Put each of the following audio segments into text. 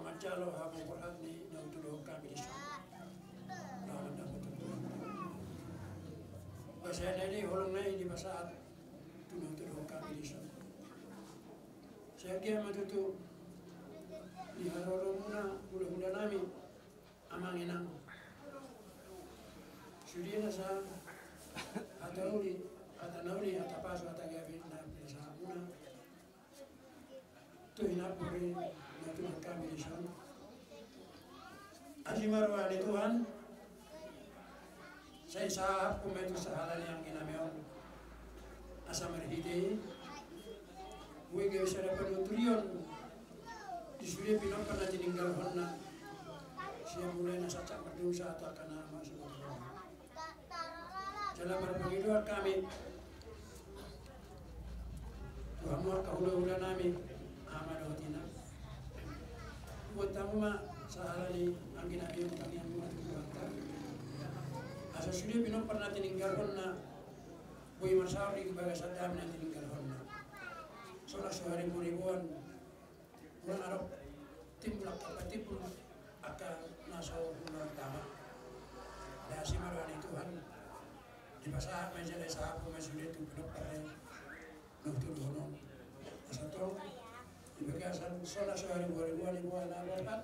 macalo habang kurang ni nautulog kami di sana. Naunang matulog. Pasaya na ini hulong na hindi masaat tulog kami di sana. Saya kaya matutu di haroro muna hula-hula namin amang inang. Sudi na sa atauli, atanauli, atapaso, atagabi na sa muna. Ito hinapuri na tulog kami di sana. Asimarwa ni Tuhan, sa isa kumeto sa halal yang ginamiyon. Asa marhiti, huwag kayo sa napanutriyon. Disulit pinampan na tininggalhon na siya mulai na sa cakmadung sa atak ka na masuk. Dalam berpenghidupan kami, Tuhan muat kahula-hula namin, aman hotina. Buat tamu mak sahalali ang ginagayon kami ang mga tutuwanta. Asa sulit pinampan na tininggalhon na buhay marsawari kibaga sa dami na tininggalhon na. So na suhari mo ribuan, buwan araw, timbulak kapatipul, aka nasa ulang tama. Dahil si marwani Tuhan, di pasah menjadi sahabat masjid itu belum pernah nutulungan. Satu di bagasan solat sehari ribuan alat,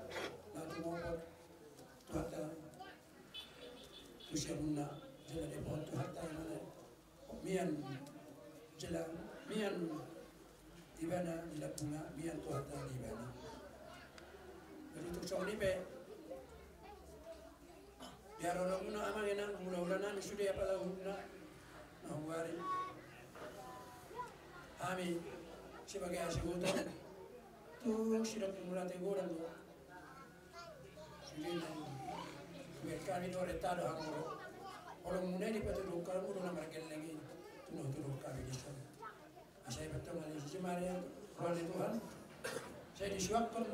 lalu ngomong Tuhan usia muda jalan depot Tuhan mana mian jalan mian di mana jalan bunga mian Tuhan di mana. Jadi untuk soal ini biar orang muna amang inang mula-mula sudah apa lah muna nahwari kami sebagai asigutan tuh sudah mula teguran tuh sudah berkali dua retado hamuro orang muna di patulog kalau muna na markel lagi tulog kami di sana. Saya betul ngali si Maria kalau Tuhan saya disuapkan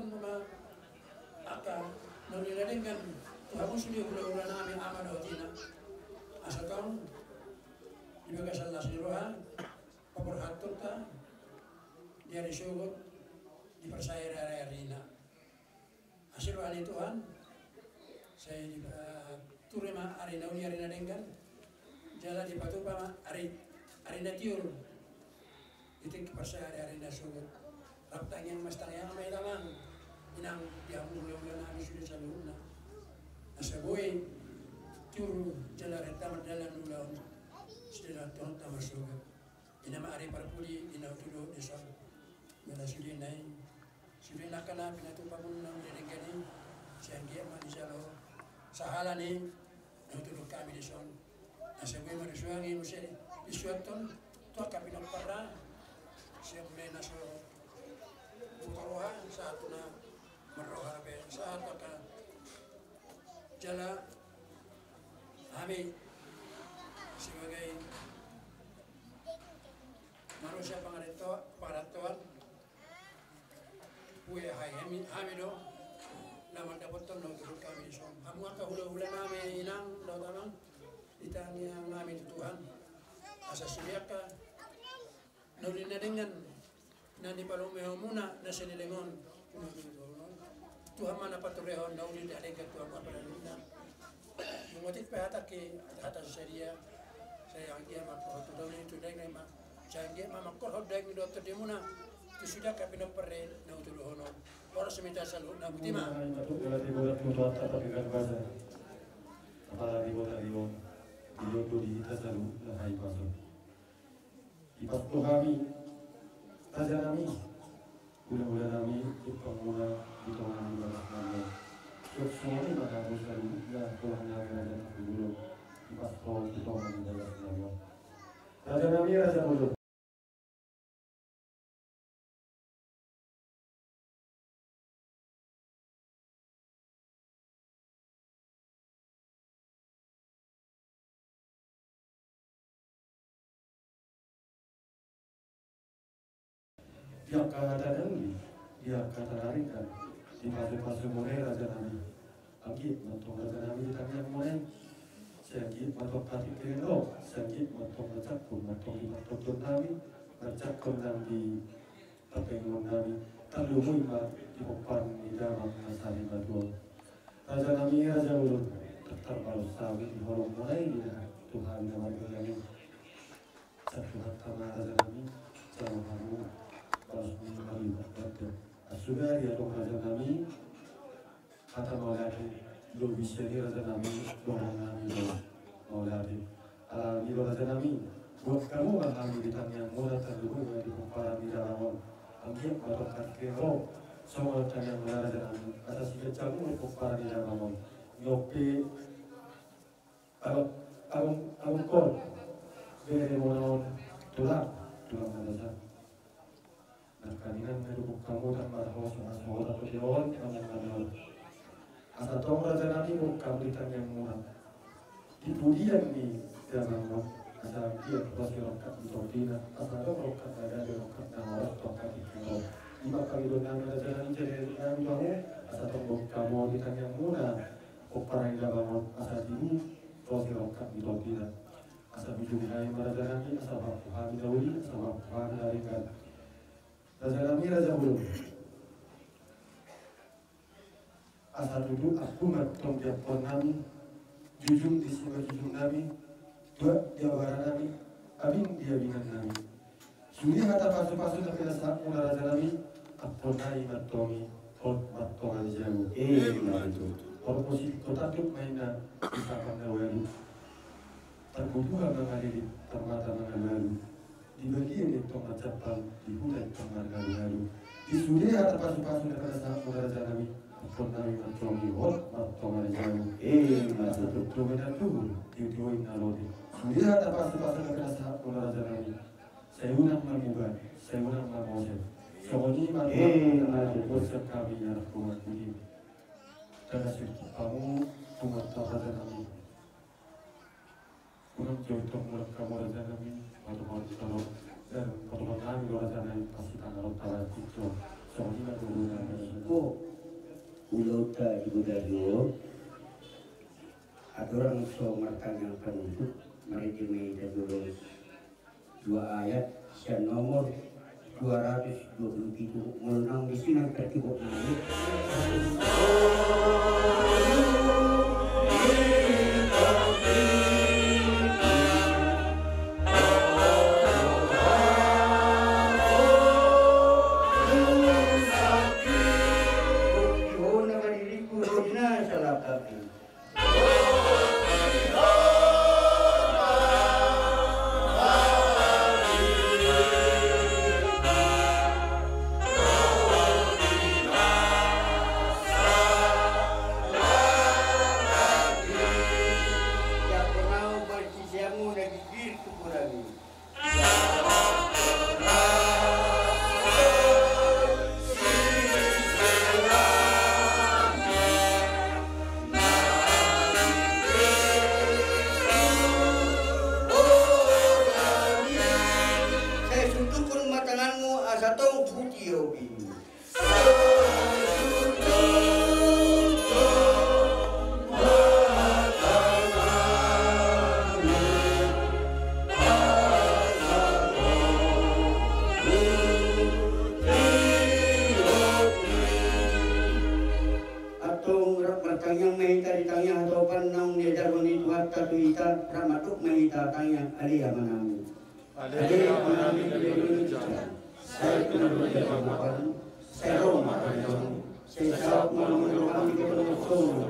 mama akan menilaikan Tuhan sudah ulah namin aman hotina. Asa tahun di bagasan nasiroha paperhatur ta dia disugot dipercaya rina. Hasil wali Tuhan saya di turema arina uli arina dengkan jalan di batu pama arina tiur itu percaya arina sugot raptang yang mastang yang amai tamang inang diamul ulah namin sudah salurna. Asa boy tiur jalan retama dalam ulang setelah Tuhan tak masuk. Ina maari parpuli ina tudo desa. Mala sudi nai sudi nakana pinatu pamunang dedengani sianggia manisalo sahala ni tudo kami deson. Asa boy marisuangi museli isuaton to kapinong para siya mulai naso putaroha saat na maroha be saat ka jala kami sebagai manusia pengaratuan puya hai hamido nama dapat tono turut kami so kamu akan hula-hula kami inang daw tamang ditanya kami Tuhan asa suriaka naulin na dengan nani palumeho muna na sinilingon Tuhan mana paturehon naulin na dengan Tuhan papalaluna mengotik pahatak ke atas seria saya anggia makro tu daulin tu dengan mak saya anggia makro dengan dokter di muna tu sudah kapino perre na utuluhono orang seminta salut na butima apalagi buat Rio tu di kita selalu lahai pasal ipat tu kami saja kami gula-gula kami pemula di tengah balas kami semua ini harus selalu ya Tuhan yang ada dulu ipat tu di tengah balas kami saja kami raja mulut yang kata ini, yang kata lain kan, di fase-fase mulai raja nabi, angkit mentong raja nabi di tangan mulai, sengkit mentok hati kendo, sengkit mentong macam pun mentong di mentong nabi, macam kondang di tapengon nabi, talumui ma dipopan di dalam nasari madua. Raja nami raja ulun terbaru sawi di holong mulai di Tuhan nama kami. Satu hatama raja nami jalan kamu balas kami berkat. Sudah dia dong raja nami kata mauladi do bisa ni raja nami dong nami mauladi. Ni raja nami buat kamu kan kami ditanya murah terlalu di kumparan di dalam angin atau kakero semua tanya murah dan atas kecamu di kumparan di dalam nyopi abang kor beri monon tulang ada nah kalian mendukung kamu dan marah sama atau dewan kamu asal tahu raja nabi kamu ditanya murah di budian nih dalam asal dia terus dirongkat di Tordina, asal ada rongkat ada dirongkat nama orang tongkat di Kiro. 5 kali doang ada jalan jadi kami bangun, asal tombol kamu ditanya muna, operan yang bangun asal dulu terus dirongkat di Tordina. Asal bijung hai raja kami, asal bapak kami dahulu, asal bapak kami daringkan. Raja kami raja belum. Asal duduk aku matong japon kami, jujung di sini jujung kami. Dua jawaran nami, abing dia bingan nami. Suri hata pasu-pasu tapi rasa mula raja nami, aponai matongi, hot matongan jauh. Mantu. Kalau posisi kota tuh mainan bisa pandawalu. Terbuka mengalir, termata mengalir. Di bagian itu macam di hutan mengalir. Di suri hata pasu-pasu tapi rasa mula raja nami, aponai matongi, hot matongan jauh. Mantu. Tuh medan tuh, diutuin alodi. Dia tak pasti-pasti kerasa raja nami. Saya unang mamugan, saya unang mamose. Soalnya mamugan bosnya kami yang kuat ini. Dan hasil kamu kuat raja nami. Unang jodoh mulai kamu raja nami. Waktu kalau dan waktu kami raja nami pasti tanggal tawa itu. Soalnya dulu nami. Ulota ibu dayo. Aturan so markan yang penuntut. Mereka meja dulu 2 ayat dan nomor 227 menang di sini tertibuk naik. Tanyang mahita di tanyang hatopan nang niya darwani tuhat tatuita ramatuk mahita tanyang alia manami. Alia manami alia jalan. Saya pinabot ya pagkapan. Saya Roma kanjong. Saya saat malamang kami kepenusong.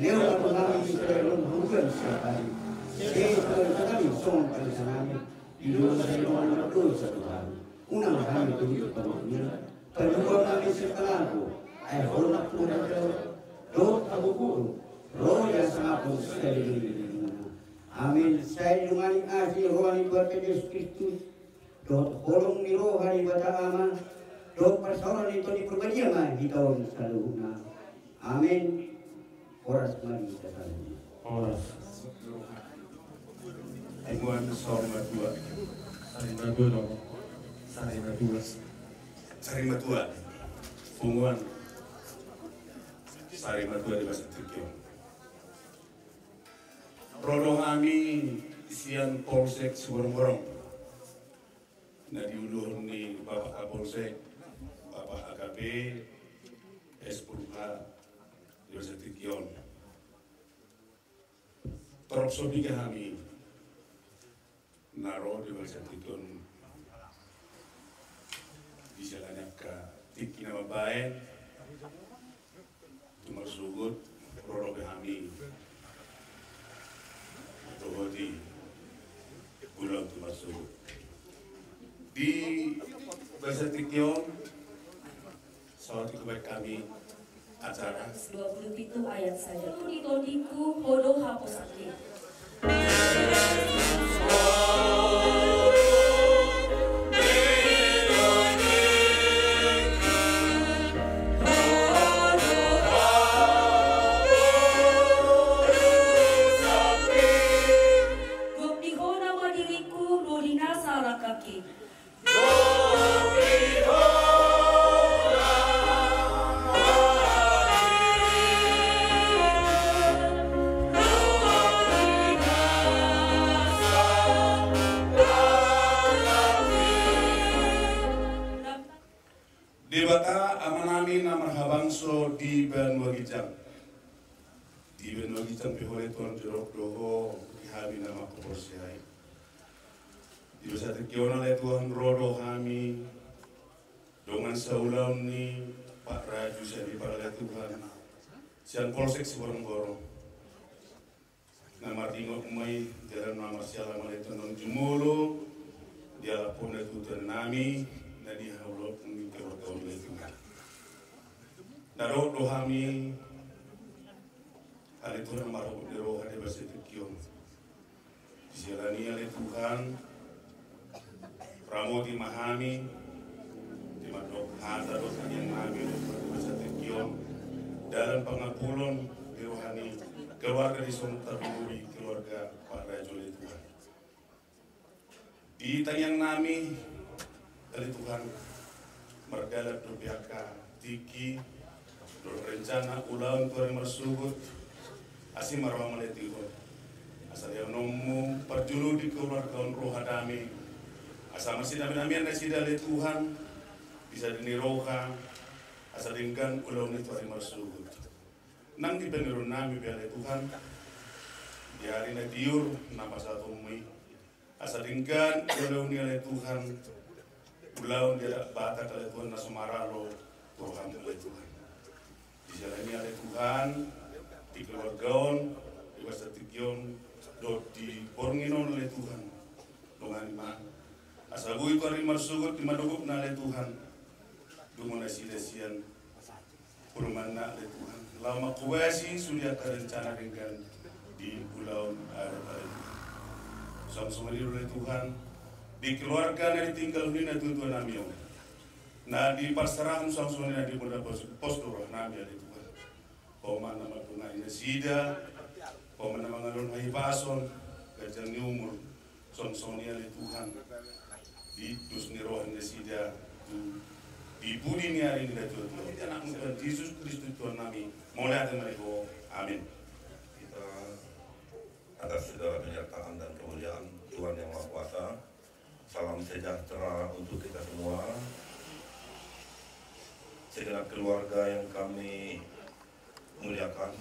Leo na kami Israelon hugan sa kami. Saya kami song kami sa namin. Ilo sa iluan na sa Tuhan. Unang kami tuloy pamilya. Kedua kami sa pangako. Ay hormat po na Doa aku guru, roh yang sangat sekali. Amin. Saya dengan asih rohani berkat Yesus Kristus. Doa kolong ni rohani bata aman. Doa persoalan itu diperbanyakkan di tahun selanjutnya. Amin. Oras mari kita tanya. Oras. Ibuan sorma dua. Sarima dua dong. Sarima dua. Sarima dua. Punguan. Sarima dua di Masjid Turki. Rodong kami isian Polsek Suborong. Nah diuluh ni Bapak Kapolsek, Pak SKB, S10H, University Kion. Torok sobi kami naro University Kion di jalannya ke tiki nama baik, cuma sugut, produk kami, di bulan cuma sugut. Di University Kion, saat kebaik kami acara 27 ayat saja. Todiku hodo hapusake. Debata amanami na marhabangso di Benwagijang. Di Benwagijang pihole tuan jerok doho kami nama kuporsiai. Di University Kion oleh Tuhan rodo kami dengan saulam ni Pak Raju saya diparalai Tuhan. Sian polsek Siborong-borong. Nama tinggal umai jalan nama sialam oleh Tuhan Jumolo. Dia lapun itu Tuhan nami. Nadi haulot ng kawan itu. Naro dohami hal itu nama roh dero hade University Kion. Dijalani oleh Tuhan, pramodi mahami, di madok hada dosa yang nami oleh University Kion dalam pengakulon dirohani keluarga di Suntar Buri, keluarga Pak Raju oleh Tuhan. Di tayang nami dari Tuhan mergalat berbiaka tiki rencana ulang Tuhan mersugut asim marwah meletihun asal yang nomu perjulu di keluarga roh hadami asal masih nami-namian nasida oleh Tuhan bisa diniroka asal dingkan ulang Tuhan mersugut nang di penirun nami oleh Tuhan di hari nadiur napa satu mui asal dingkan ulang oleh Tuhan Ulang dia batak oleh Tuhan nasumaralo Tuhan oleh Tuhan. Dijalani oleh Tuhan di keluargaon di University Kion di Bornginon oleh Tuhan. Dengan iman asal gue itu hari marsugut di maduguk na oleh Tuhan. Dungo na silesian purmana oleh Tuhan. Lama kuwesi sudah kerencana dengan di pulau Arab. Sama-sama oleh Tuhan. Di keluarga na ditinggal nina tuan nami yang na di pasarahan langsung nina di muda postur nami ada Tuhan. Poma nama tunai nasida, poma nama ngalun hai pason, kajang ni umur son ya Tuhan. Di dus ni roh nasida di budi ni hari ni Tuhan. Kita nak mengatakan Yesus Kristus Tuhan nami. Mulai ada mereka. Amin. Kita atas segala penyertaan dan kemuliaan Tuhan yang Maha Kuasa. Salam sejahtera untuk kita semua. Segenap keluarga yang kami muliakan,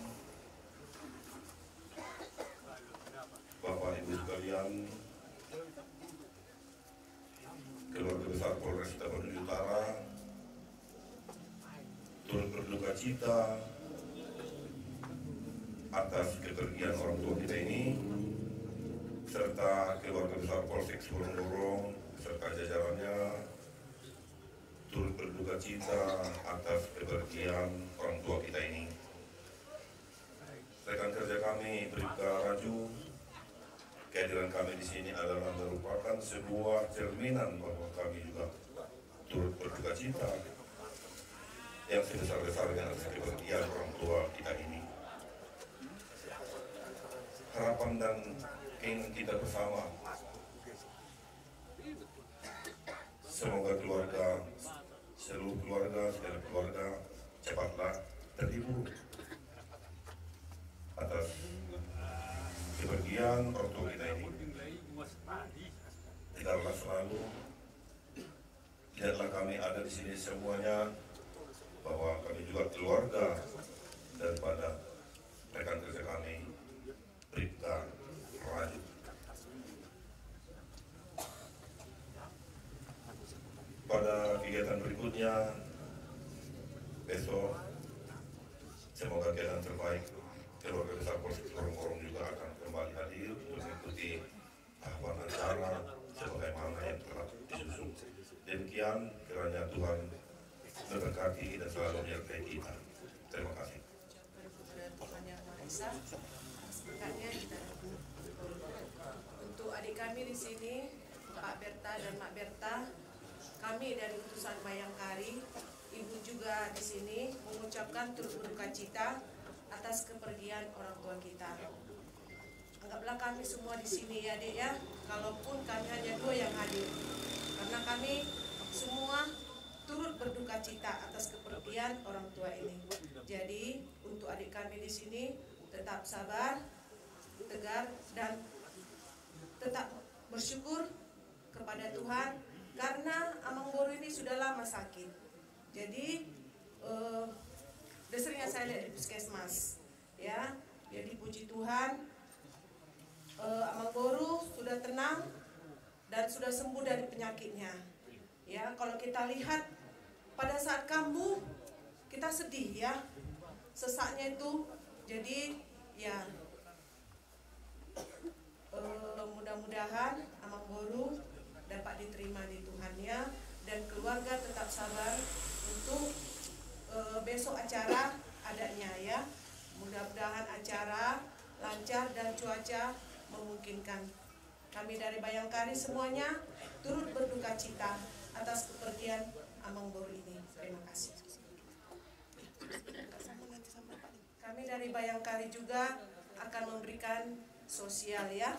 Bapak Ibu sekalian, keluarga besar Polres Tapanuli Utara, turut berduka cita atas kepergian orang tua kita ini, serta keluarga besar Polsek Siborong-borong serta jajarannya turut berduka cita atas kepergian orang tua kita ini. Rekan kerja kami Bribka Raju, kehadiran kami di sini adalah merupakan sebuah cerminan bahwa kami juga turut berduka cita yang sebesar-besarnya atas kepergian orang tua kita ini. Harapan dan keinginan kita bersama, semoga seluruh keluarga cepatlah terhibur atas kepergian orang tua kita ini. Tidaklah selalu, tidaklah kami ada di sini semuanya keluarga daripada rekan kerja kami Bribka Raju. Pada kegiatan berikutnya besok semoga kegiatan terbaik keluarga besar Polsek Sorong-Sorong juga akan kembali hadir untuk mengikuti tahapan acara sebagaimana yang telah disusun. Demikian kiranya Tuhan memberkati dan selalu menyertai kita. Terima kasih. Tuhan Yang Maha Esa, berkatnya kita untuk adik kami di sini, Pak Berta dan Mak Berta, kami dari utusan Bayangkari, Ibu juga di sini mengucapkan turut berduka cita atas kepergian orang tua kita. Anggaplah kami semua di sini ya Dek ya, kalaupun kami hanya 2 yang hadir, karena kami semua turut berduka cita atas kepergian orang tua ini. Jadi untuk adik kami di sini tetap sabar, tegar dan tetap bersyukur kepada Tuhan karena Amang Boru ini sudah lama sakit. Jadi sering saya lihat di puskesmas, ya. Jadi puji Tuhan, Amang Boru sudah tenang dan sudah sembuh dari penyakitnya. Ya, kalau kita lihat pada saat kambuh kita sedih ya, sesaknya itu. Jadi ya mudah-mudahan Amang Boru dapat diterima di Tuhannya dan keluarga tetap sabar untuk besok acara adanya ya. Mudah-mudahan acara lancar dan cuaca memungkinkan. Kami dari Bayangkari semuanya turut berduka cita atas kepergian Amang Boru ini. Terima kasih. Kami dari Bayangkari juga akan memberikan sosial ya.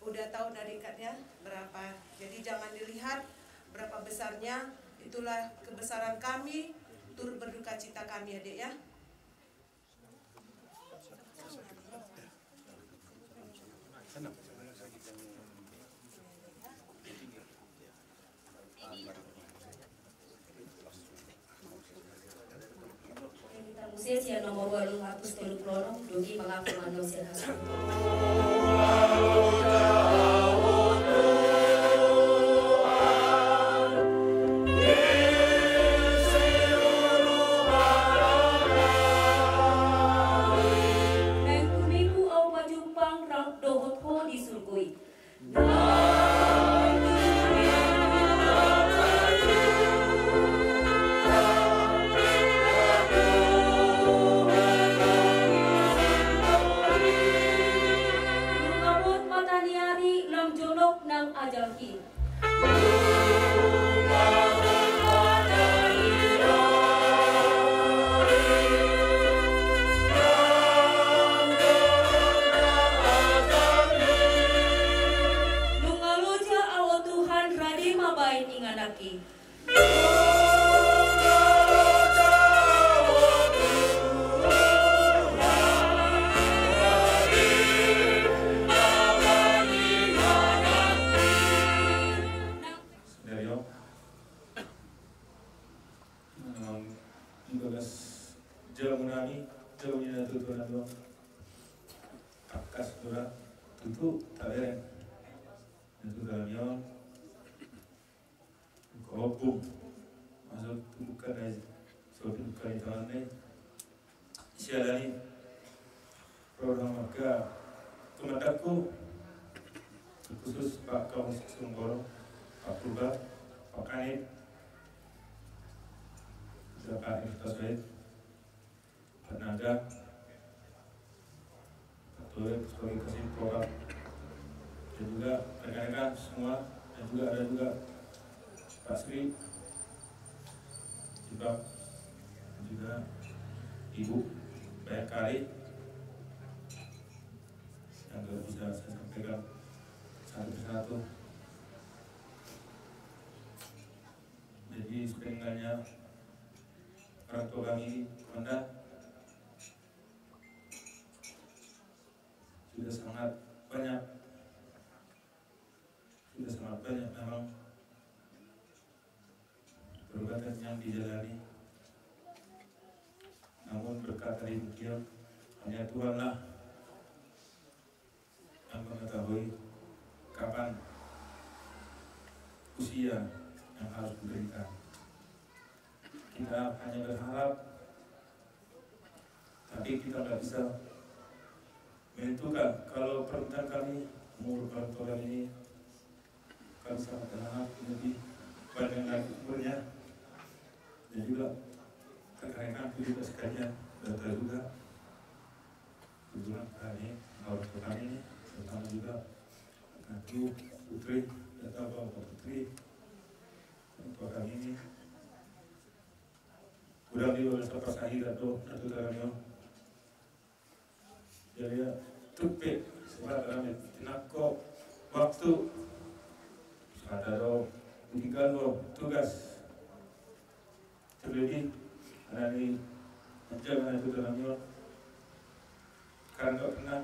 Udah tahu dari ikatnya berapa. Jadi jangan dilihat berapa besarnya, itulah kebesaran kami, turut berduka cita kami adik ya. Musisi nomor 200 krono dugi mengaku manusia hasil. Mengkumiku au majumpang rang dohot ho disurgui. Ajalki. Nungaloja awo Tuhan radi mabain inganaki. Jamunani, jauhnya tuturan doang. Akas turak, tutup talen. Itu dalamnya kopum masuk bukan aja, soalnya bukan itu aneh. Sialani program marga kemendaku khusus Pak Kapolsek Sorong-Sorong, Pak Purba, Pak Kanit, Pak Irtaswed, tenaga, ketua sebagai kasih program, dan juga rekan-rekan semua, dan juga ada juga Pak Sri, juga Ibu Bayangkari yang gak bisa saya sampaikan satu persatu. Jadi sebenarnya orang tua kami komandan sudah sangat banyak memang perbuatan yang dijalani berkata demikian, hanya Tuhanlah yang mengetahui kapan usia yang harus diberikan. Kita hanya berharap, tapi kita tidak bisa menentukan. Kalau permintaan kami, umur orang tua ini, kami sangat berharap lebih banyak lagi umurnya, dan juga rekan-rekanku juga sekalian data juga kebetulan kami orang tua kami ini, terutama juga aku putri data bapak putri orang tua kami ini kurang di luar sapa sahih atau kami jadi ya tupe sebab kami tinakok waktu ada tinggal tugas terlebih dari menjaga itu dalamnya karena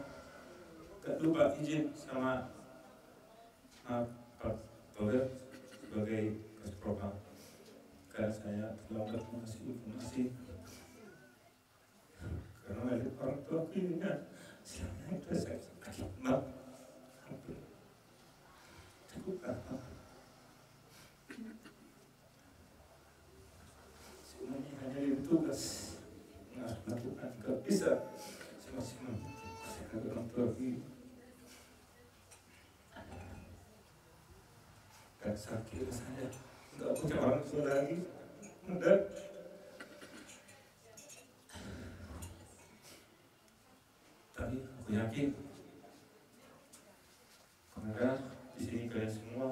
gak lupa izin sama Pak Toger sebagai Kaspropa karena saya terlambat mengasih informasi karena ada orang tua ini siapa itu saya sakit maaf cukup apa semuanya hanya dari tugas lakukan gak bisa sama-sama saya kata orang tua ini kan sakit rasanya gak punya orang tua lagi mendak tapi aku yakin karena di sini kalian semua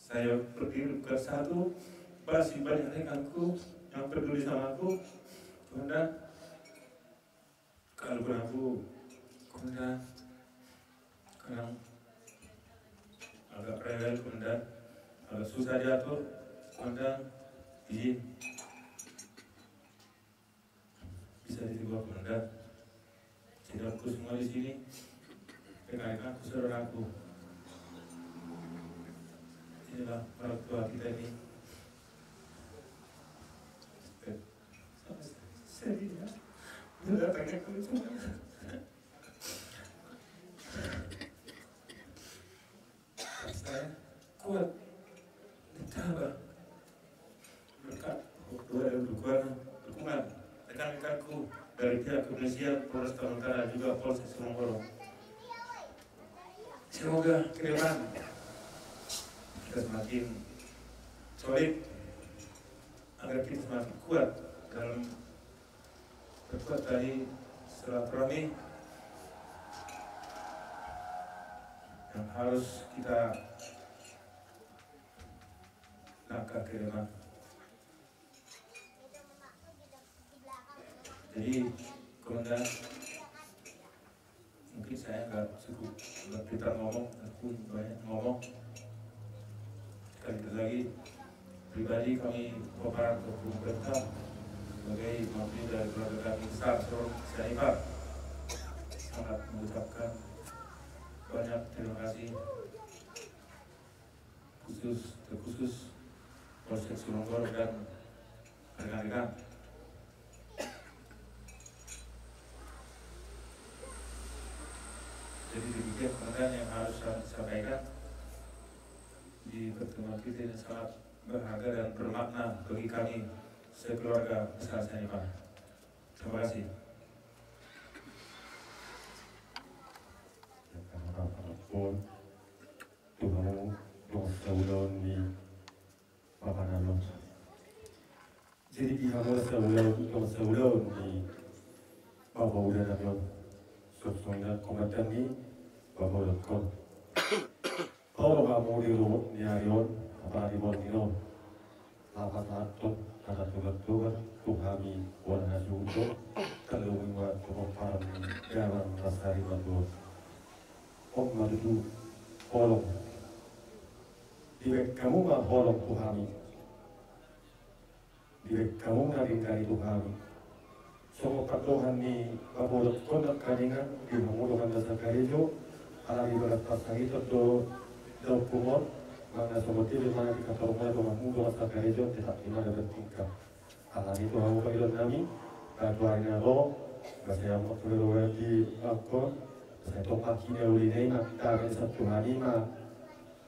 saya berdiri bukan satu masih banyak rekanku yang peduli sama aku karena kalau aku karena kadang agak rewel karena agak susah diatur karena izin bisa dicoba karena tidak aku semua di sini rekan-rekanku saudaraku inilah orang tua kita ini sedih ya udah datangnya ke semua saya kuat ditambah berkat doa dan dukungan rekan-rekanku dari pihak kepolisian Polres Utara juga Polsek Semarang. Semoga ke depan kita semakin solid agar kita semakin kuat dalam berbuat dari silaturahmi yang harus kita langkah ke depan. Jadi komandan, mungkin saya nggak cukup kita ngomong, aku banyak ngomong. Sekali lagi pribadi kami Bapak Pemerintah sebagai mewakili dari keluarga kami besar Sorong Sanipar sangat mengucapkan banyak terima kasih terkhusus Polsek Sulunggoro dan rekan-rekan. Jadi demikian komandan yang harus saya sampaikan di pertemuan kita yang sangat berharga dan bermakna bagi kami sekeluarga besar Sanipar. Terima kasih. Apapun Tuhan Tuhan di makanan jadi pihak sebulan di bawah udah nabi subsonial komandan di bawah lekon kalau kamu di rumah di harion apa di bawah apa satu kata tugas tuhami warna judo kalau buat pemaparan dalam rasari bantu om madu kolong Direk kamu nggak holong Tuhami, direk kamu nggak Tuhami. Semua Tuhan ni babolot konak kaningan di mengurukan dasar karejo, ala di berat pasang itu do kumot, mana seperti di mana di kantor rumah do mengurukan dasar karejo tetap di mana bertingkah. Ala itu hamu kailon nami, katuanya lo, kasih yang perlu di aku, saya tolak kini ulinai makta satu hari mah,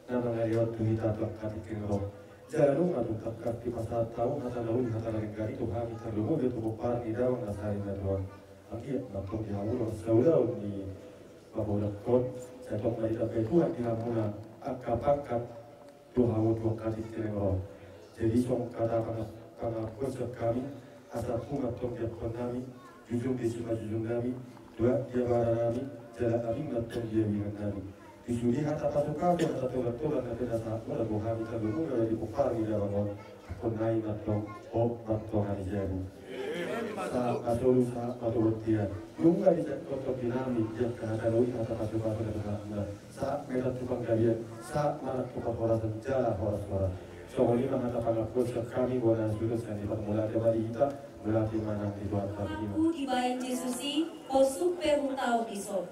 nama ngeliat tuh kita terkait kengro. Jangan lupa tuh terkait di pasar tahu kata lalu kata lagi itu kami terlalu dia tuh par di dalam nasarin doang. Akhirnya waktu di awal selalu di bapak kot, saya tolak dari Tuhan di hamuna akapakat tuh hawa dua kali kengro. Jadi song kata karena konsep kami asal bunga tong dia kami jujur di sini jujur kami dua dia barang kami jalan kami tong dia bingung kami disudi hata pasukan atau tulang nanti dasar orang kami terlalu dari kupar di dalam konai matong matong hari jadi saat atau butian nunggu di kota dinami dia karena lalu hata pasukan pada saat mereka tukang kalian saat mana tukang orang senjata orang soalnya mana pangapun kami boleh sudah sekali mulai dari kita berarti mana di Tuhan kami. Aku dibayang Yesusi, o super utau diso.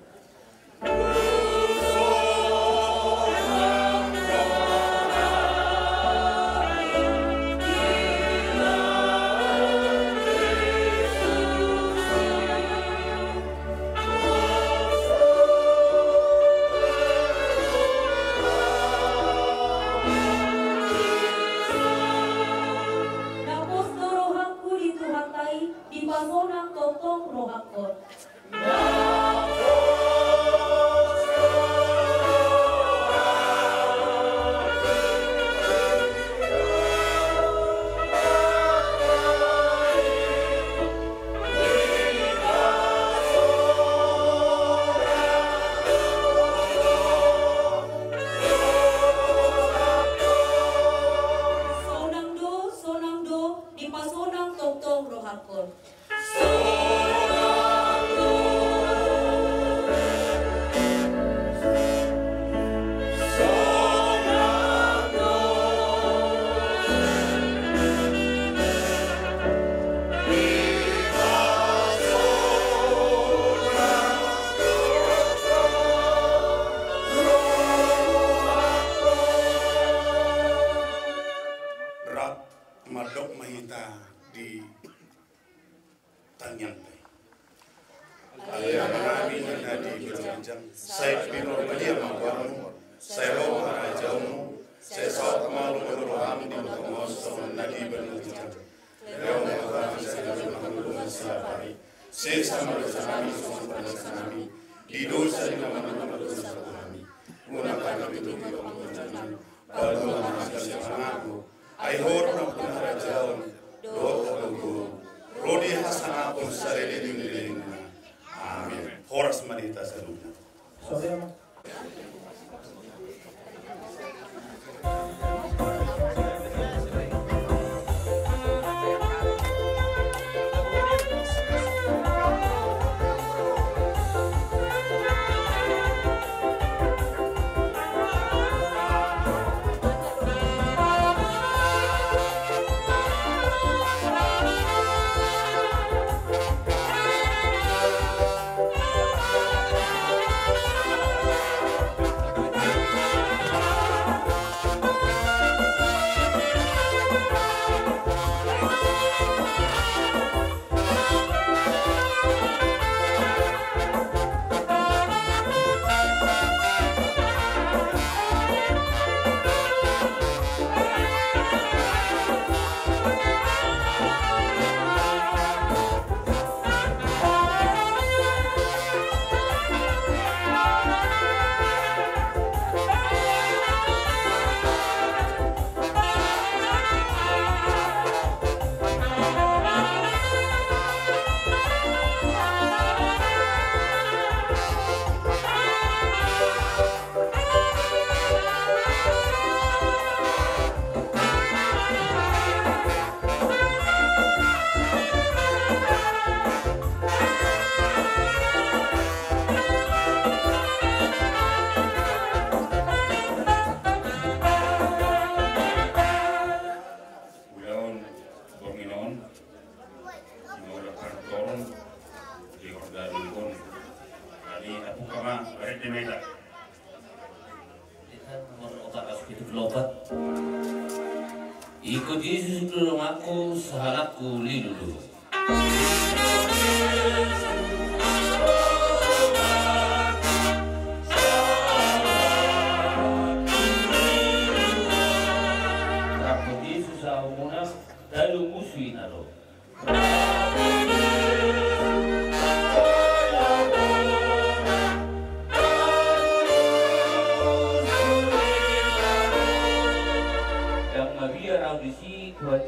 Ikut Yesus ke rumahku, sahalatku lindungi.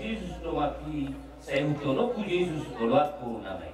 Jesus lomaki sa utono ku Jesus kolot ku namay.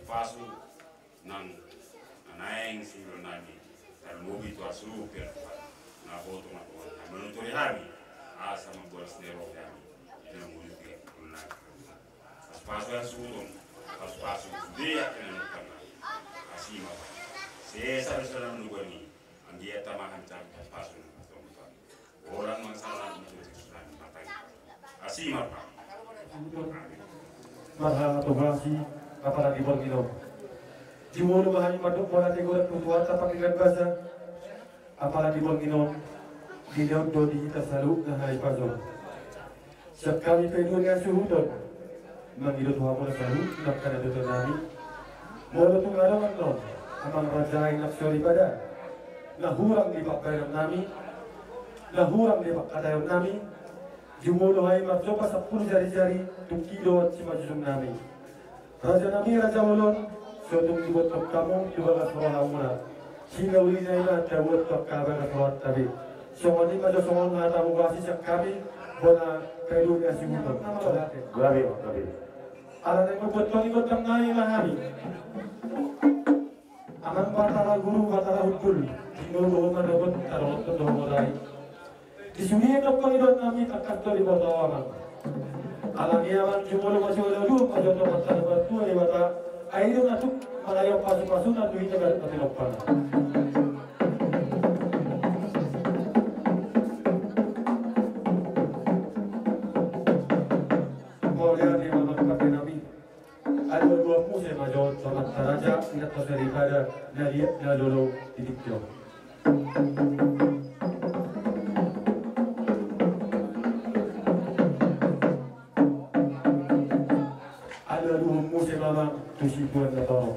Pasu nang anaeng silo nani dan mobi tu asu per na foto na ko na menuturi hari asa membuat snero kami ina mulu ke kuna pasu asu pasu dia kena kana asima sesa sesa nugoni anggia tamahan cam pasu orang masalah itu sudah matai asima pak marha togasi apalagi Borgino. Di mulu bahan maduk bola teguran kutuan tapak ikan bahasa. Apalagi Borgino di daun dodi kita selalu nahai pazon. Setiap kali penuhnya suhudon menghidup hamil selalu nak kena tutur nami. Mulu tu ngarawan non amang rajai nak suri pada. Nahurang di pak bayram nami. Nahurang di pak kadayam nami. Di mulu hai makjopa 10 jari-jari tukilo at simajusum nami. Raja Nabi Raja Ulun suatu dibuat tok kamu juga kasroh muna sehingga ulinya ina terbuat tok kabar kasroh tabi soalnya maju soal ngata mugasi sak kami bona kailun asi muto grabe ala neng buat tok ikut tengah lahani aman batara guru batara hukul tinggal bahwa dapat tarot tok modai di sini tok idot kami takkan dari bawah alamiaman jumolo masih ada dulu pada tempat batu di mata air masuk malayo pasu-pasu na duit jaga nanti lopan mau lihat di mana pakai nabi ada 2 musim major sama raja ingat daripada dari dulu titik jauh mama tusibuan atau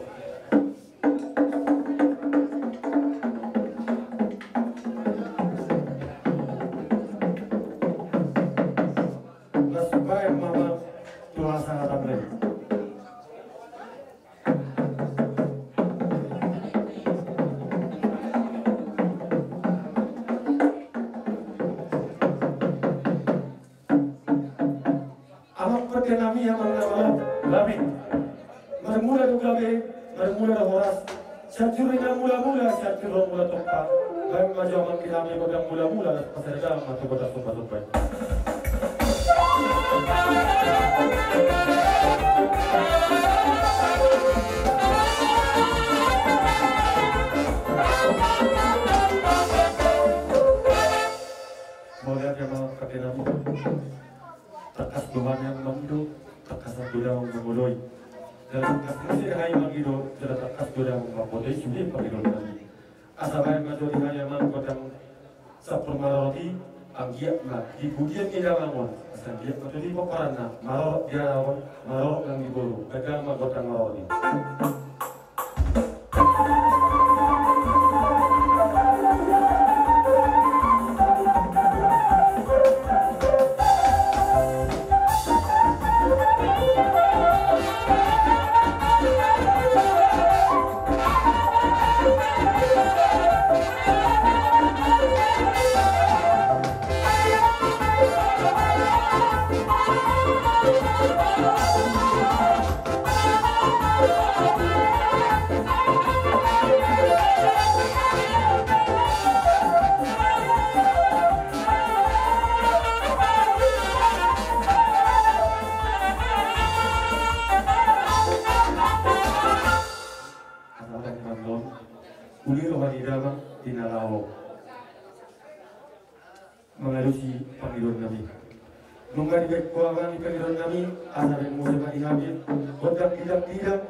supaya mama Tuhan sangat ambil amak pakai nami yang mana Nabi bermula horas syajurina mula-mula syajur mula tempat baik maju aman kilami bagang mula-mula pasal dalam atau batas tempat-tempat boleh dia mau pakai nama takas Tuhan yang menghidup takasan Tuhan yang menguloi dalam kasih hai magido dalam takas Tuhan mengapodai sulit magido lagi asal majori hanya mengkodam sapermaroti anggiak lah di budian kita bangun asal dia betul di pokarana maror dia lawan maror yang diburu pegang magodang marori pamanirama tinalao mengalusi pangilon kami. Nunggu di kekuatan di pangilon kami, asalin musim ihamin, godak tidak,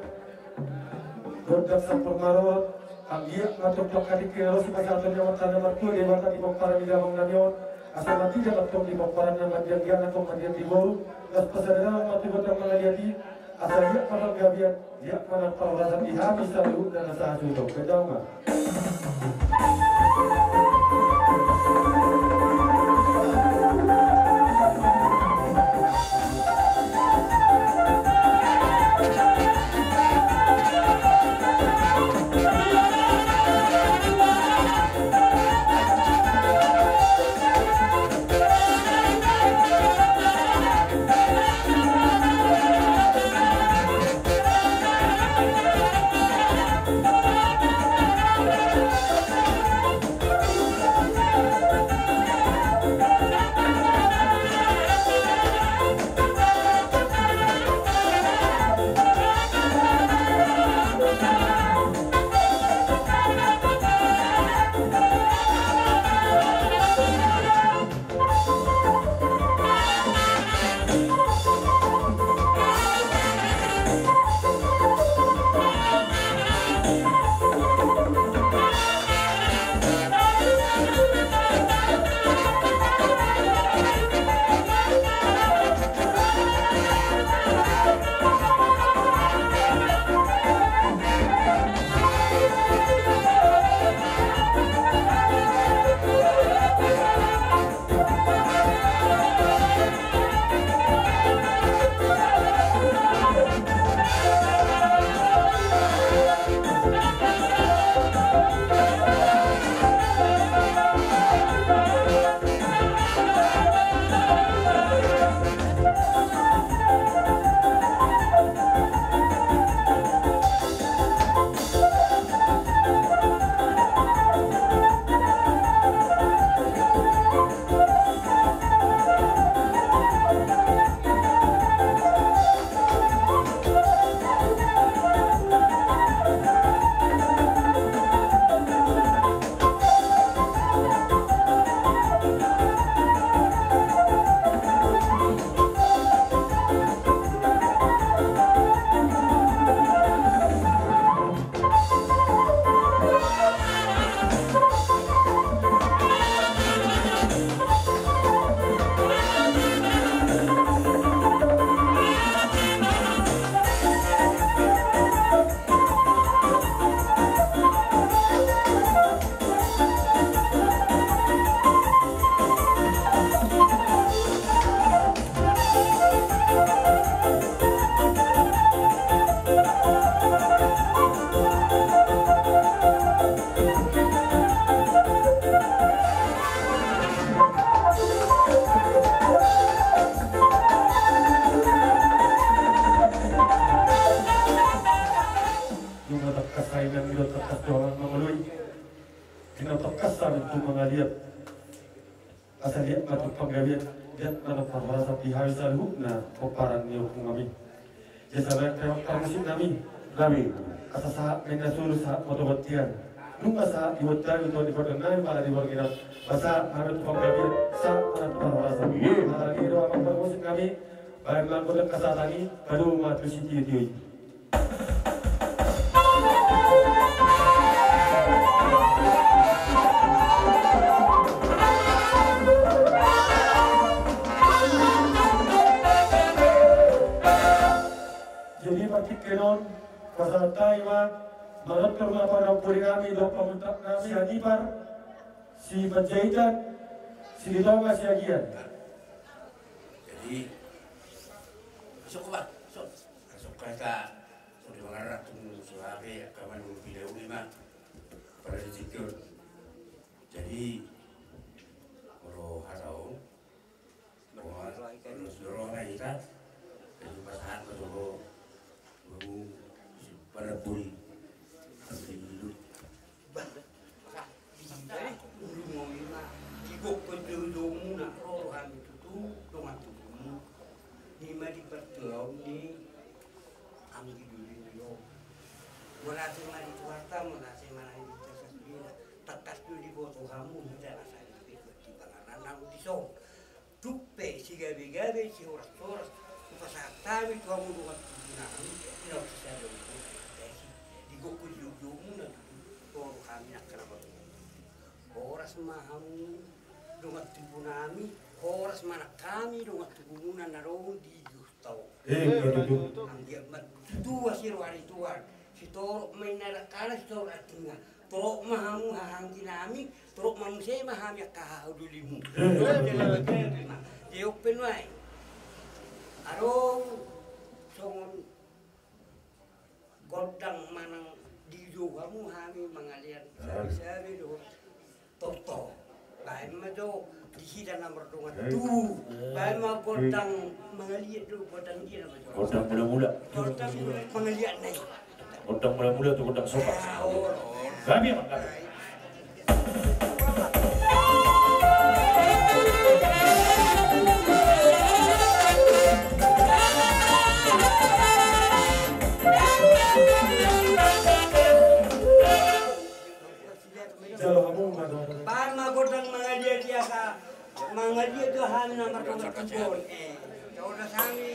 godak sampur marot, anggiak matok tokadi kero si pasal nyawa tanah martu dewata di pokparan di damang nanyon, asal mati dapat tong di pokparan nama dian atau madian di boru, das pasadana mati godak mengaliati, asal dia pada gabian, dia pada perwatasan ihamin selalu dan asa sudah kedama. mangaliat asaliat matu panggawiat dan mana parwasa pihai salu na koparan niyo kami jasa kamusin nami asa sa menasur sa motobatian nung asa iwatan ito di padanay para di warginas basa hanut panggawiat sa mana parwasa lagi ro ang kamusin kami bayan lang ko lang kasatani kadu matu si tiyo jadi batik kenon pasal taima menurut perlakuan puri kami do pamuntak kami Hanipar si Panjaitan si Lidonga si Agian. Jadi masuk ke masuk kata sudah mengarah tunggu suabe kawan video lima pada disikur. Jadi kalau harau bahwa terus dorong kita jadi pasangan kedua pada puri hidup jikok penjodohmu nak rohan itu dengan tubuhmu lima di pertelau ni ambil dulu wala tu mari tuarta mana saya mana ini terus bila si oras-oras pasatami tu amu duat nami ina sa do di go ku ju muna to kami nak kenapa oras mahamu duat tubuh nami oras mana kami duat tubuh muna narong di justau dia mat dua sirwari tuan si torok mainara kala si torok atinga torok mahamu hahangki nami torok manusia mahami akah udulimu dia open wae arong songon godang manang di kamu hami mengalian sabi do toto bae ma do di hida nomor dongan tu bae ma godang mengalian do godang dia nama godang mula-mula godang mengalian nai godang mula-mula tu godang sopak kami emang Bama godang mengadia dia ka mengadia tu hal nomor telepon kau dah sami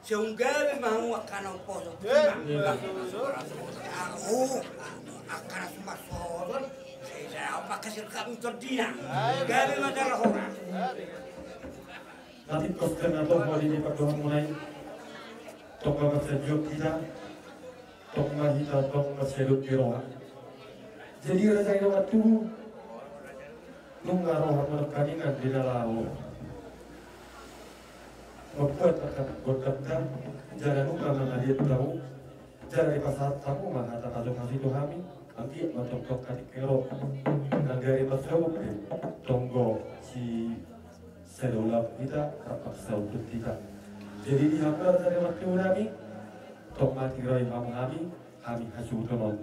Seunggawe mau akan poso. Aku akan masuk. Saya apa kasih kami terdina. Gawe masalah orang. Nanti koskan atau hari ini perdoaan mulai. Tok bersejuk kita. Tok mahita tok bersejuk kiroha. Jadi raja itu waktu nungaroh menekankan di dalam membuat akan berkata jangan lupa mengalir tahu jangan di pasar tamu mana tak kasih tu kami nanti macam tok kali kero nagari masuk tonggo si selular kita rapat saudut kita jadi di hampir dari waktu kami tok mati roi kami hasil teman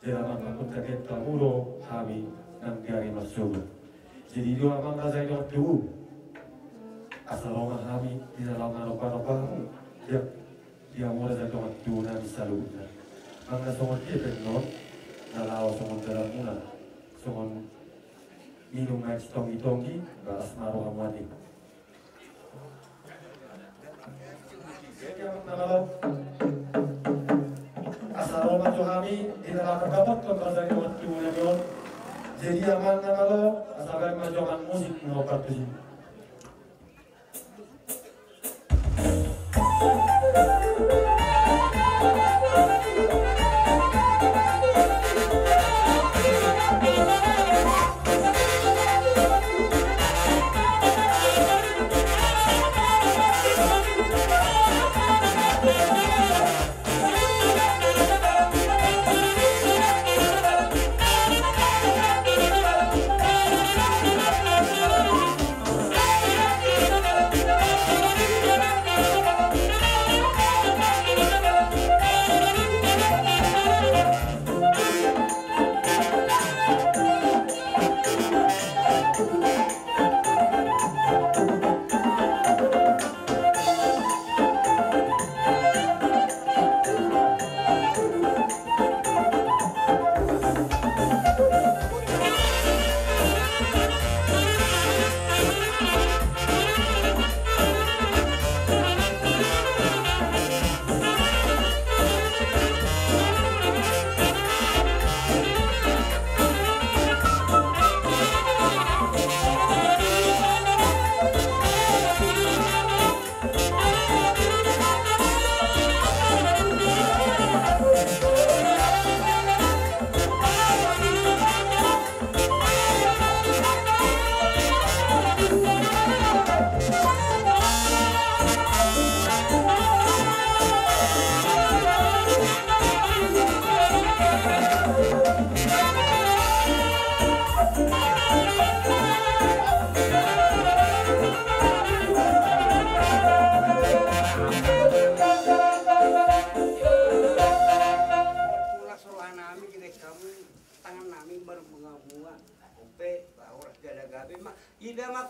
jangan makut terkait tamu kami nagari masuk jadi dua abang raja itu waktu asal orang kami di dalam nopa-nopa dia mulai jatuh waktu dan salunya. Maka semua dia penon, nalau semua dalam mula, semua minum air tongi-tongi, balas maruh amani. Nalau asal orang kami di dalam terdapat kontrasari waktu dan jadi aman nalau asal kami majukan musik menopar di sini.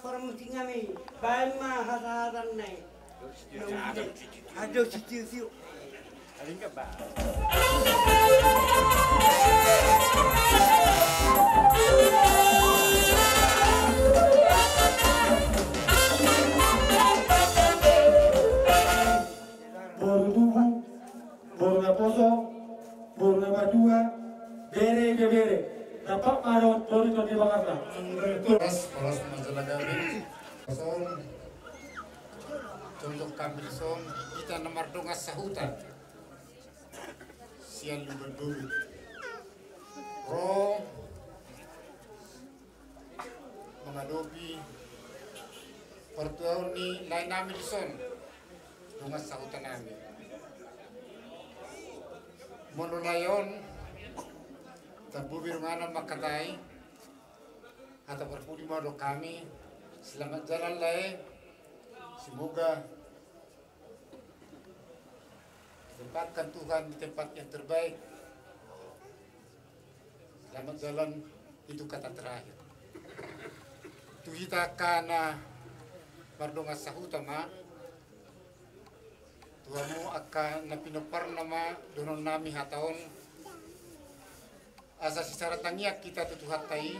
form tingami baima hadaran nai aduh cici ada enggak ba Borna poso, borna badua, bere, dapat marot tori di bangkatna. Polos masalah kami, kosong, contoh kami kosong, kita nomor dongas sahutan, siang berduri, roh, mengadopi, pertuau ni lain kami kosong, dongas sahutan kami. Monolayon terbubir mana makatai atau berpudi madu kami selamat jalan lai semoga tempatkan Tuhan di tempat yang terbaik. Selamat jalan itu kata terakhir tu kita kana mardonga sahutama Tuhamu akan napinopar nama donon nami hataon asa secara tangiak kita tutuhat tai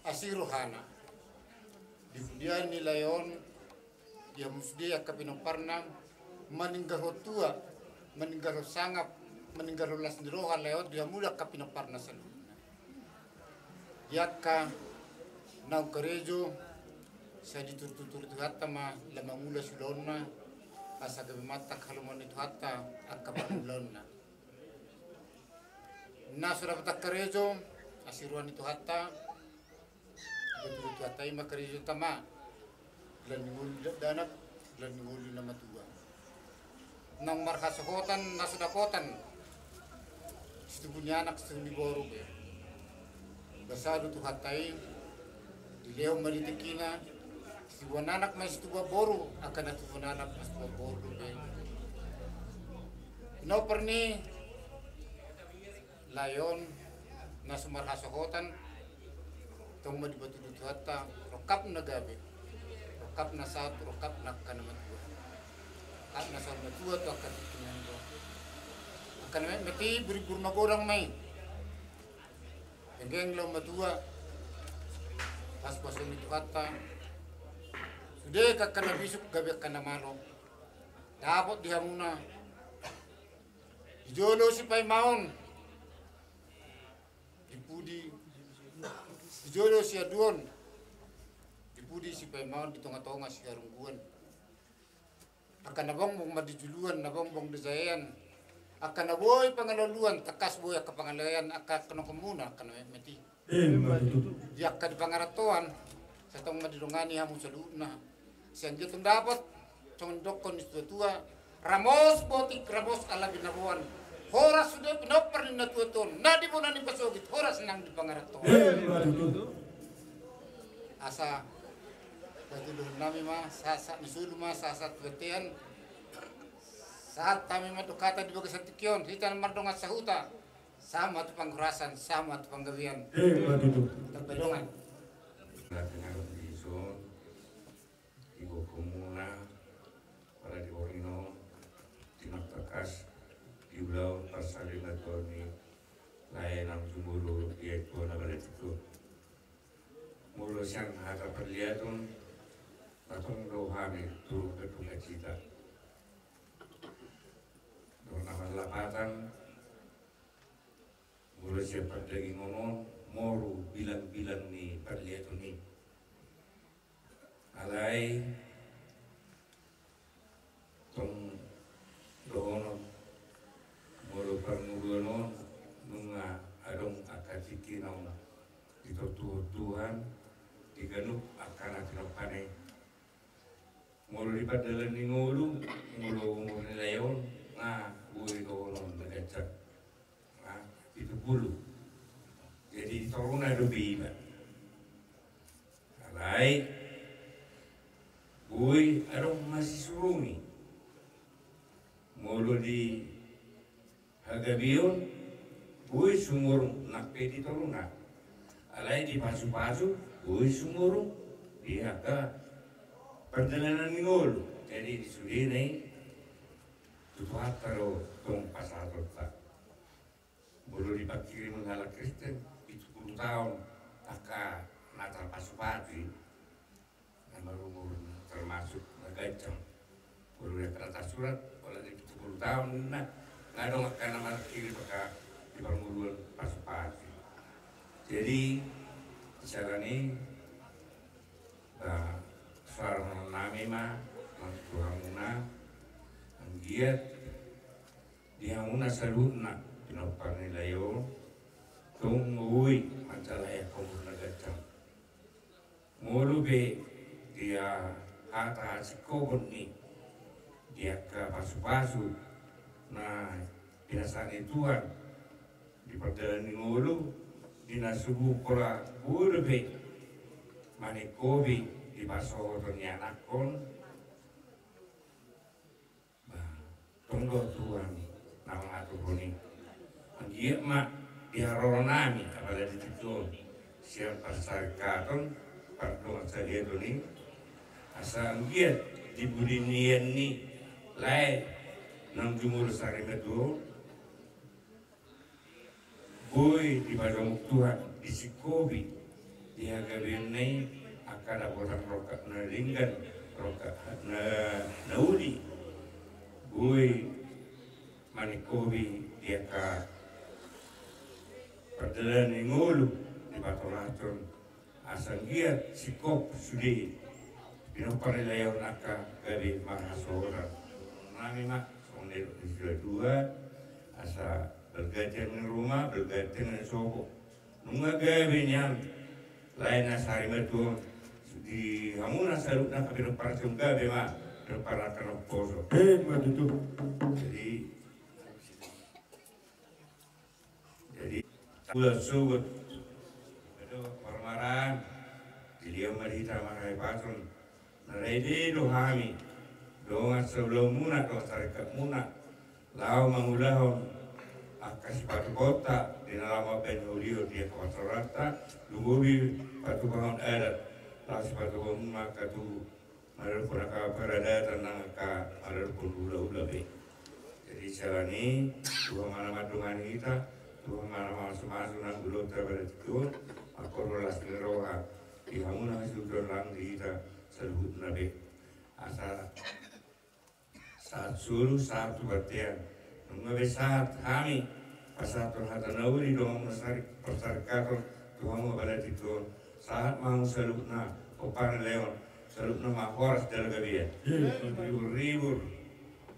asiruhana dia nilayon dia musdia kapinoparna meninggal tua meninggal sangap meninggal las niroha layon dia mula kapinoparna saluna yakka nau kerejo saya ditutur hatta ma lama mula sulonna asa gabi mata kalau mau itu hatta akabar mulonna na sudah betak kerejo asiruan itu hatta betul itu hatta ima kerejo tama lan ngul danak lan ngul nama tua nang marhasokotan na sudah kotan situ punya anak situ di boru be basado tu hatai dileo malitikina si anak mas tu boru akan atu anak mas tu boru be no perni layon na sumarhasokotan tong mo di batu tu hatta rokap na gabi rokap na satu rokap na kanaman tua rokap na sama tua tu akan tunan do akan meti beri kurma gorang mai geng lo matua pas pasal itu hatta sudah kakana bisuk gabi kana malo dapat dihamuna jolo si pai maun dipudi jolo si aduon dipudi si pai maun di tonga-tonga si harungguan akan nabong mong madijuluan nabong mong desayan akan naboy pangalaluan takas boy ka pangalayan akan kano komuna kan meti yak ka di pangaratuan sa tong madilungani hamu saluna siang gitu dapat tong dokon itu tua ramos botik ramos ala binabuan horas sudah pinopar ni natuton na di bona ni pasogit horas nang di pangaratuan asa badulun nami ma sasa nisulu ma sasa tuetean saat kami madukata di bagas antikyon kita mardonga sahuta sama tu panggurasan sama tu panggawian terbedongan dengan iso ibu komuna para di orino tinatakas di ulau pasalin atoni lain ang jumuru yaitu nabaletiku mulu siang hata perlihatun patong rohani turut berduka cita nama lapatan mulai siapa lagi ngomong moru bilang-bilang nih perlihat nih alai tong dono moru pernugono nunga adong akatikinau itu Tuhan diganup akan akinopane moru dipadalan nih ngulu nilayon nah gue tolong ngecek nah itu bulu jadi tolong ada biba alai gue ada masih surungi mulu di hagabion gue sumur nak pedi tolong nak alai di pasu-pasu gue sumur dia ke perjalanan ngul jadi di sudini tutuhat taruh tong pasar tak bulu dipakiri menghala Kristen 70 tahun aka natal pasupati nama umur termasuk nagacang bulu kertas surat oleh 70 tahun nah ngadong akan nama kiri pakai di permuluan pasupati jadi secara ini sarang nami mah mangkuhamuna anggiat dihamuna saluna pinopang nilayo tungui mancalaya komuna gacang mulu be dia hata sikobon ni dia ke pasu-pasu nah binasaan ituan di perjalanan ngulu dinasubu pola urbe manikobi di paso nyanakon tunggu tuan nama atuhuni dia mak diharonami apalagi di situ siap pasar katon pardon saja doni asal dia di budinian ni lain nang jumur sari medu boy di badong Tuhan di sikobi dia gabinai akan ada orang rokak naringgan rokak naudi boy manikobi dia ka perjalanan ngulu di Batoraton asal dia sikop sudi pinoparilayaw naka gabi mahasora nami mak sonde dua asa bergantian dengan rumah, bergantian dengan soko. Nunga gabi niam lain asari metu di hamuna sarut nak kabir parcung gabi mah berparakan poso. Begitu. Jadi bulan subut itu permaran dia merita marai patron narede dohami doang sebelum muna doang tarekat muna lau mangulahon akas patu kota di nama penulio dia kawasan rata lububi patu bangun adat las patu bangun maka tu malah punaka perada tenang ka malah pun ula be jadi cara ni dua malam adungan kita dua malam masuk nang dulu terbarat itu aku rolas neroha di hamuna sudah lang kita sebut nabi asal saat suruh satu batian mengabai saat kami pasal Tuhan nauri dong mesari persarikator Tuhan mabalat itu saat mau selupna opar leon selupna mahoras dalam gabian ribu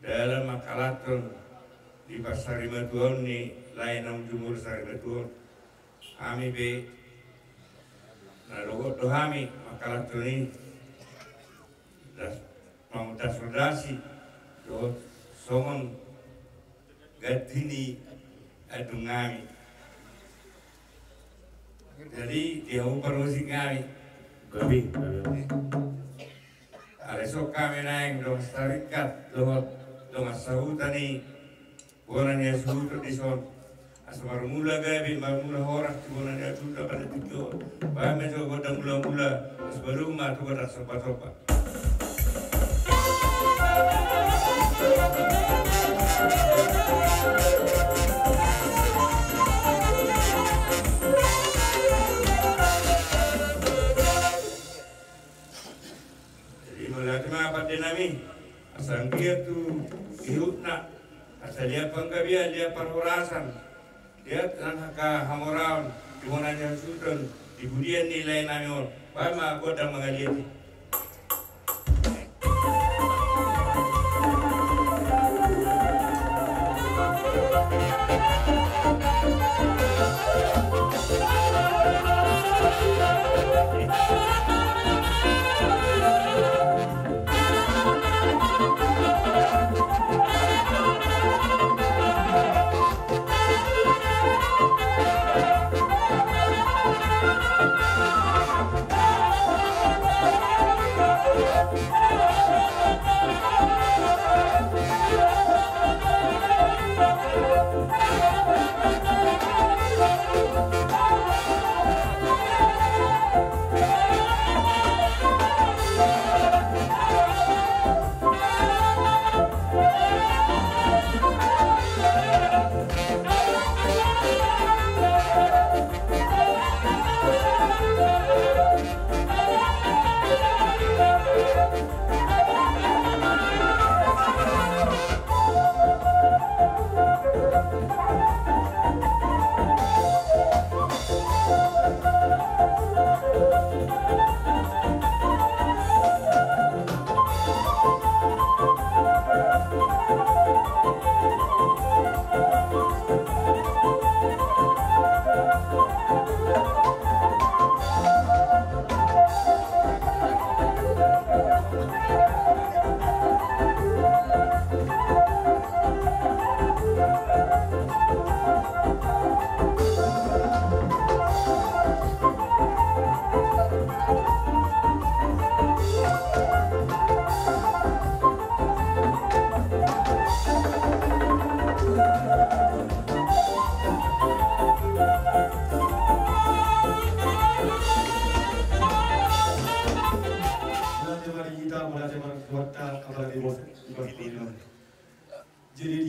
dalam makalaton di pasar lima Tuhan ni lain nam jumur sari Tuhan kami be na logo Tuhami makalaton ni das mau dasrodasi do somon gatini adungami jadi dia uparosi kami gabi alesok kami naik dong serikat dong asahutani orangnya sudah dison asmar mula gabi mula horak orangnya sudah pada tidur bahkan coba mula sebelum matu pada sopa-sopa nami asal dia tu ihutna asal dia pengkabian dia perhorasan dia tanah hamoraun di mana yang sudah di budian nilai nami pama godang mengaliati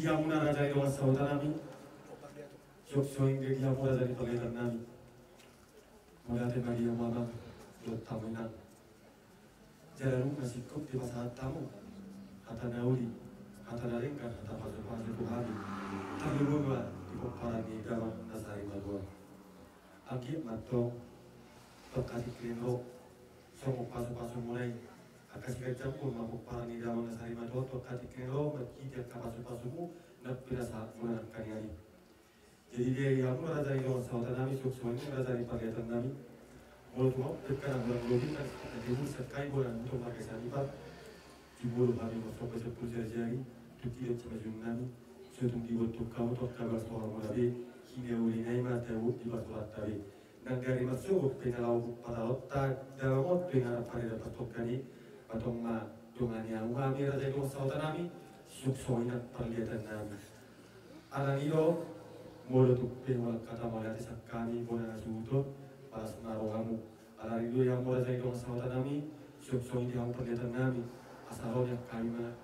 Giamuna raja itu masauta nami, sok-soking ke giamuna raja itu letan nami. Mulate Maria mama, dot taminan. Jalan masih kok di masa tamu, kata nauli, kata naringkan, kata pasal-pasal Tuhan. Tapi gua di koparan di dalam nasari magua. Agi matong, tokati klinro, somok pasal-pasal mulai. Kasih campur mabuk parang di dalam nasari magua, tokati klinro, makijak pasal-pasalmu, nak pirasa bulan kanyari. Jadi dia yang raja itu masauta nami, sok-soking raja di pagaitan nami. Mulut mau tekan bulan lebih kan dihul sekai bulan untuk pakai sanipat di bulu hari masuk ke sepuluh jari tu tidak cuma nami suatu dibuat tu kau tu kabar soal mulabi hingga uli naima tahu di baturat tabi nagari masuk pengalau pada otak dalam ot pengarap pada dapat tokani patong ma dengan yang kami raja itu masauta nami suksoinat perliatan nami anak itu mulut tu pengal kata malati sakami bulan asuto pas naruh kamu, ala itu yang mulai dari dong sama nami, sok-sok yang perlihatkan nami, asal yang kami mana,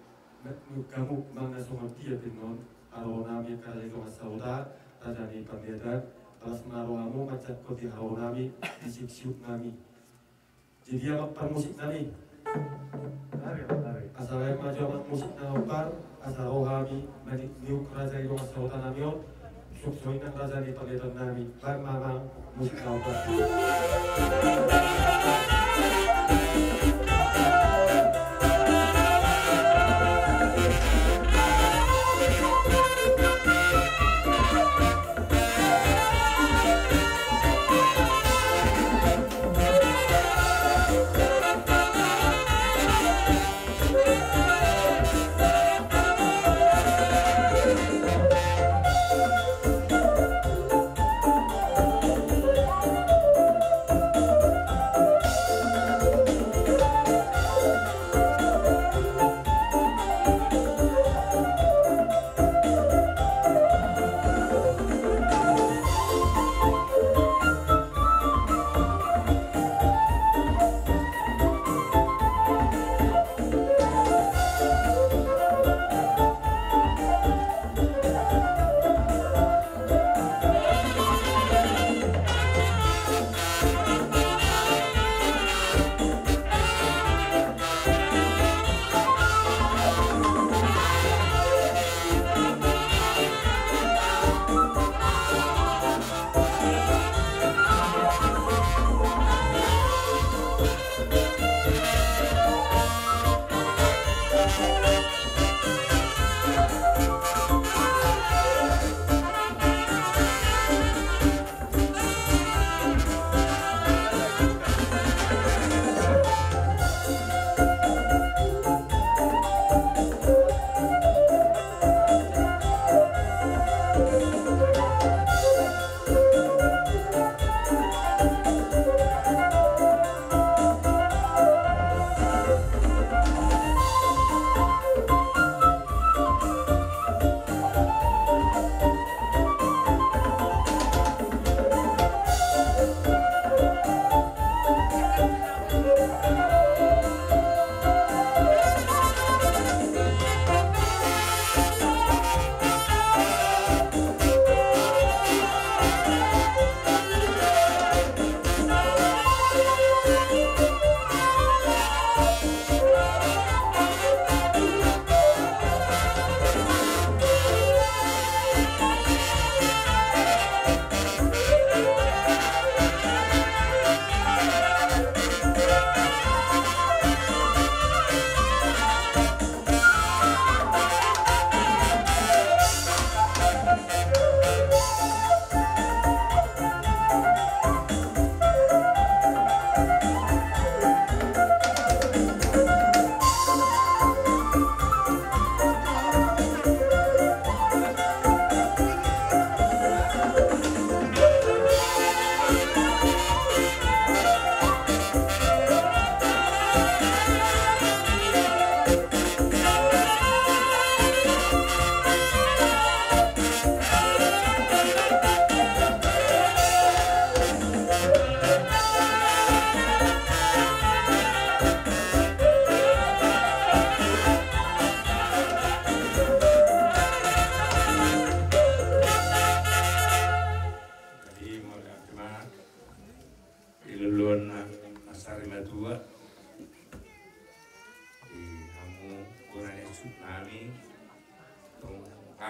kamu mana sama dia penon, aro nami kalau itu masauda, raja ni perlihatkan, pas naruh kamu macam kau di aro nami, disip-sip nami, jadi apa permusik nami, asal yang macam musik naupar, asal rohami, manik niuk raja itu masauda nami on. Sok-sok yang raja ni perlihatkan nami, bar mamang musik naupar.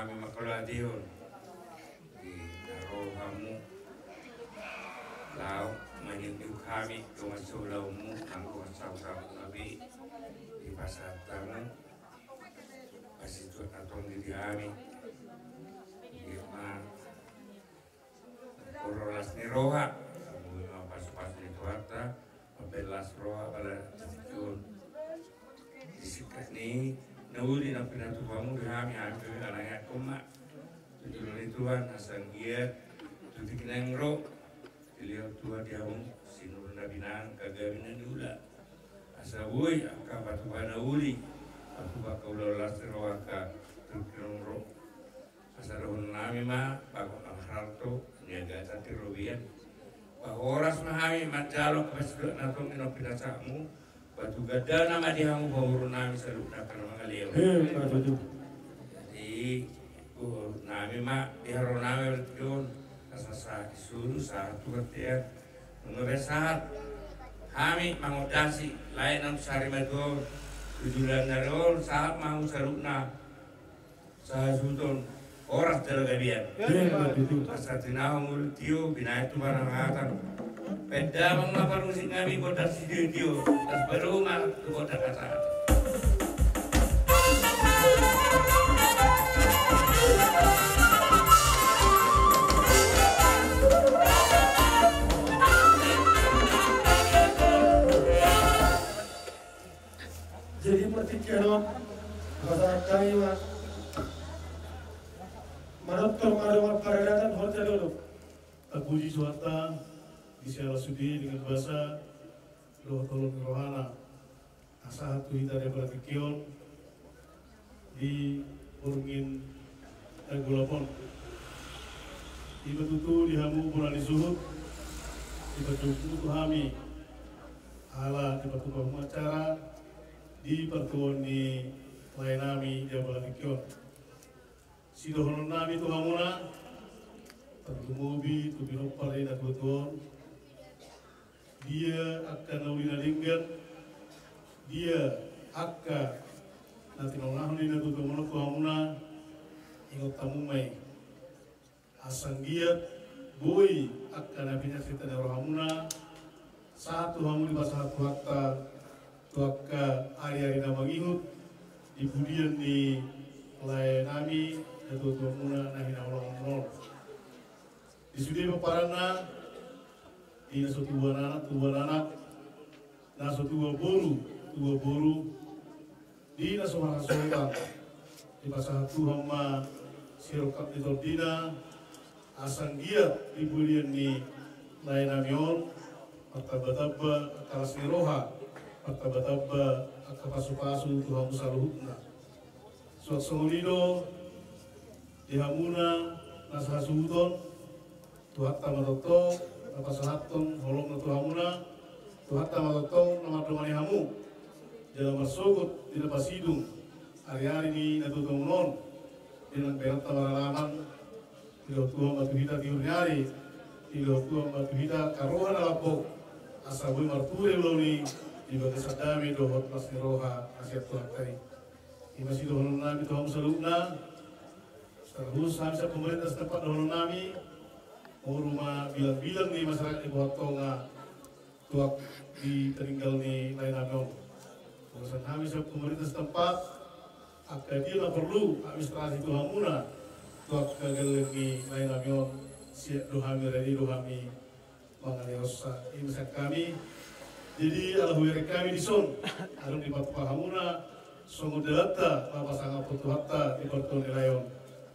kami makaladion di narohamu lau menyindu kami dengan sulaumu angku saudara nabi di pasar tamu pasti tuh atong di kami di ma korolas ni roha semua pas di tuata belas roha pada titikun disikat ni nauli nak pindah tuamu di kami ambil anaknya koma tujuan Tuhan asal giat tutik nengro beliau tua diawang sinur nabinan kagawinan diula asa woi angka batu bana uli batu baka ulah seroaka tukirongro asa rohon nami ma bako harto niaga tati robian bahoras mahami matalo kapasudok natong inopinasamu batu gada nama dihamu bahuru nami salukna karena mangaleo jadi nami ma diharo nami bertiun asasa disuruh satu ketiak mengebesahat kami mengodasi lain nam sari medol tujuan darol saat mau sarukna sahasudon orang tergabian asatina ngul tiu binai tu barang akan peda mengapa musik kami kota sidio tas berumah tu kota kata jadi pertikaian masyarakat kami mas menonton ada paradatan hotel dulu terpuji suata bisa sudi dengan bahasa roh tolong rohana asa tu kita ada pertikaian di urungin gulapon iba tutu dihamu bulan disuhut iba tutu kami ala iba tutu acara di pertuan di lainami Jabal Kion. Sidohon nami tu hamuna tergemobi tu binopare na tuan. Dia akan nawina linggan. Dia akan nanti nongahon di na tuan tu hamuna ingot tamu mai. Asang dia boy akan nabinya cerita na hamuna satu hamu di bahasa satu hakta tuaka hari-hari nama ngihut di budian di lain nami atau tuamuna nahi nawang di sudi paparana di naso tuan anak naso tua boru di naso marasolta di pasah Tuhan ma sirokap di tordina asang giat di budian di lain namion ataba-taba akaras niroha ataba-taba akapasu-pasu Tuhan musaluhutna suat songolido dihamuna nasahasuhuton Tuhan tamatoto napasahaton holong na Tuhamuna Tuhan tamatoto namadumani hamu jalan bersogot di lepas hidung hari-hari ini natutungunon dengan perat tamaralaman tidak Tuhan batu hita tiurnyari tidak Tuhan batu hita karohan alapok asabu marture loni di bagai sadami dohot pasni roha nasihat Tuhan tadi ini masih dohon nami Tuhan salukna terus hamsa pemerintah setempat dohon nami mau rumah bilang-bilang di masyarakat ibu hatonga tuak di peninggal ni lain agam urusan hamsa pemerintah setempat akan dia perlu administrasi Tuhan muna tuak gagal lagi lain agam siap dohami ready dohami mengalih rosa ini masyarakat kami. Jadi alhamdulillah kami di son, alun di batu pahamuna, songo delata, lapa sangat putuhata di bertun ilayon,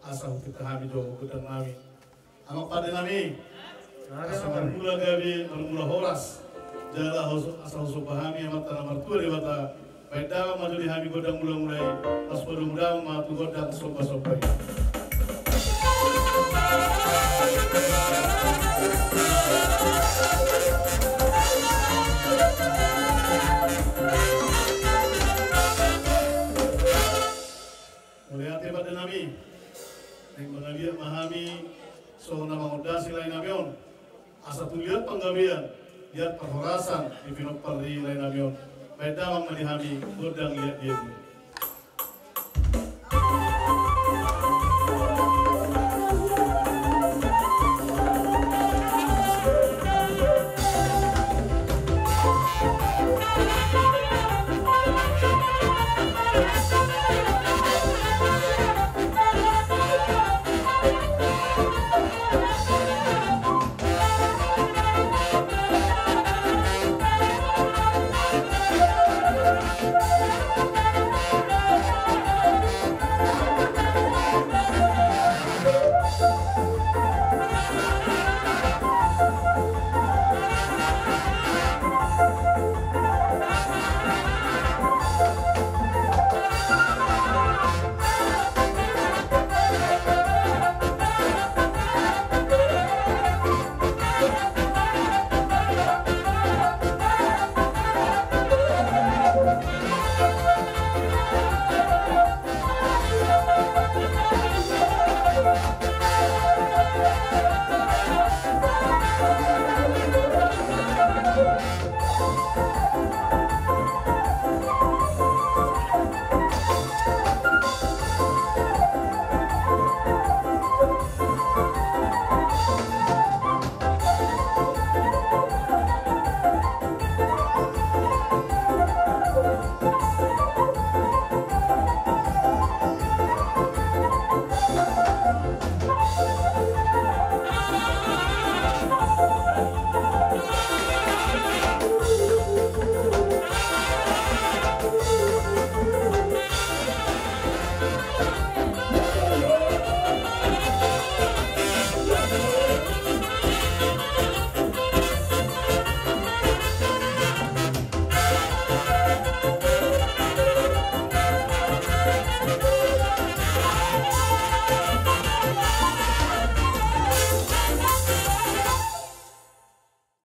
asal kita kami do kudang nami. Amak pada nami, asal bermula gabi, bermula horas, jala asal usul pahami amat tanah mertua di bata, baik dalam maju di hami godang mulai, pas berumdang matu godang sopa-sopai. Melihat pada nami, yang mengalir mahami, so nama modasi lain namion, asa tulihat penggabian, lihat perhorasan di pinopar di lain namion, baik dalam melihami, godang lihat dia.